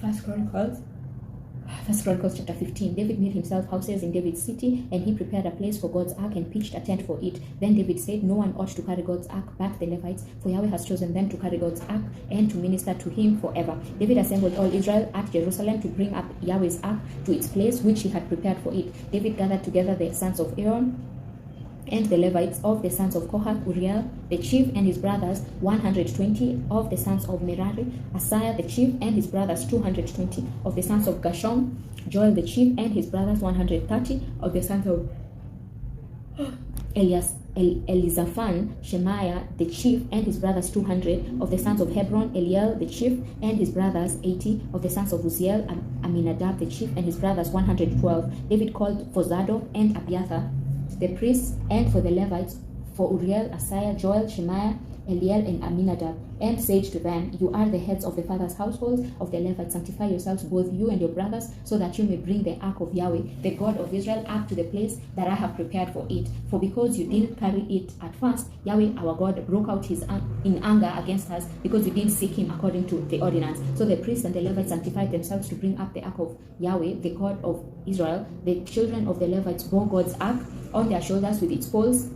First Chronicles chapter 15. David made himself houses in David's city, and he prepared a place for God's ark and pitched a tent for it. Then David said, no one ought to carry God's ark but the Levites, for Yahweh has chosen them to carry God's ark and to minister to him forever. David assembled all Israel at Jerusalem to bring up Yahweh's ark to its place which he had prepared for it. David gathered together the sons of Aaron and the Levites of the sons of Kohath, Uriel the chief and his brothers 120, of the sons of Merari, Asaiah the chief and his brothers 220, of the sons of Gershon, Joel the chief and his brothers 130, of the sons of Elizaphan, Shemaiah the chief and his brothers 200, of the sons of Hebron, Eliel the chief and his brothers 80, of the sons of Uziel, Aminadab the chief and his brothers 112. David called for Zadok and Abiathar the priests, and for the Levites, for Uriel, Asaiah, Joel, Shemaiah, Eliel, and Aminadab, and said to them, you are the heads of the fathers' households of the Levites. Sanctify yourselves, both you and your brothers, so that you may bring the ark of Yahweh, the God of Israel, up to the place that I have prepared for it. For because you didn't carry it at first, Yahweh our God broke out in anger against us, because we didn't seek him according to the ordinance. So the priests and the Levites sanctified themselves to bring up the ark of Yahweh, the God of Israel. The children of the Levites bore God's ark on their shoulders with its poles,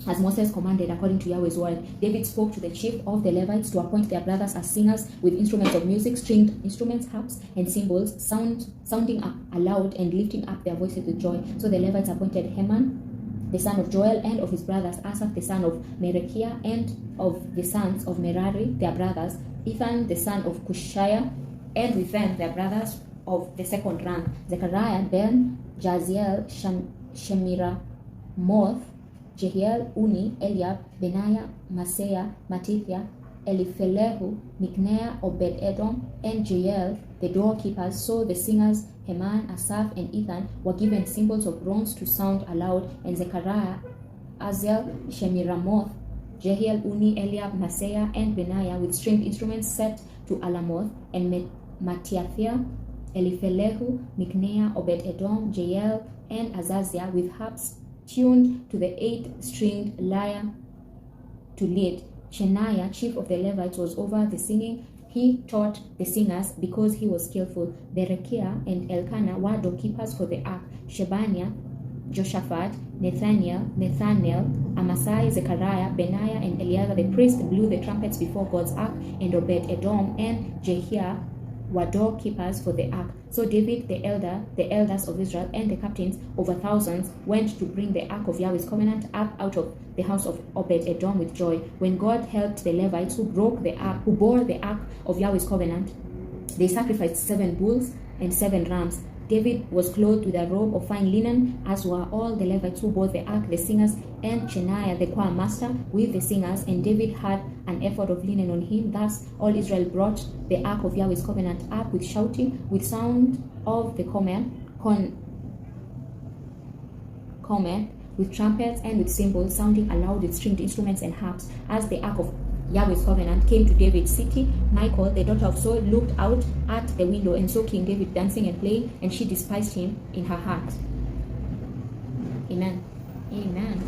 as Moses commanded according to Yahweh's word. David spoke to the chief of the Levites to appoint their brothers as singers with instruments of music, stringed instruments, harps, and cymbals, sounding aloud and lifting up their voices with joy. So the Levites appointed Heman, the son of Joel, and of his brothers, Asaph, the son of Merechiah, and of the sons of Merari, their brothers, Ethan, the son of Cushiah, and with them their brothers of the second rank, Zechariah, Ben, Jaziel, Shemiramoth, Jehiel, Uni, Eliab, Benaiah, Maaseiah, Matithia, Eliphelehu, Mikneiah, Obed-Edom, and Jeiel, the doorkeepers. So the singers Heman, Asaph, and Ethan were given cymbals of bronze to sound aloud, and Zechariah, Aziel, Shemiramoth, Jehiel, Uni, Eliab, Maaseiah, and Benaiah with stringed instruments set to Alamoth, and Matithia, Eliphelehu, Mikneiah, Obed-Edom, Jeiel, and Azaziah with harps tuned to the 8-stringed lyre to lead. Shemaiah, chief of the Levites, was over the singing. He taught the singers because he was skillful. Berechiah and Elkanah were doorkeepers for the ark. Shebaniah, Joshaphat, Nathaniel, Amasai, Zechariah, Benaiah, and Eleazar the priest blew the trumpets before God's ark, and Obed-Edom and Jehiah were doorkeepers for the ark. So David, the elders of Israel, and the captains over thousands went to bring the ark of Yahweh's covenant up out of the house of Obed-Edom with joy. When God helped the Levites who bore the ark of Yahweh's covenant, they sacrificed 7 bulls and 7 rams. David was clothed with a robe of fine linen, as were all the Levites who bore the ark, the singers, and Shemaiah the choir master with the singers. And David had an ephod of linen on him. Thus all Israel brought the ark of Yahweh's covenant up with shouting, with sound of the comet, with trumpets and with cymbals, sounding aloud with stringed instruments and harps. As the ark of Yahweh's covenant came to David's city, Michal, the daughter of Saul, looked out at the window and saw King David dancing and playing, and she despised him in her heart. Amen. Amen.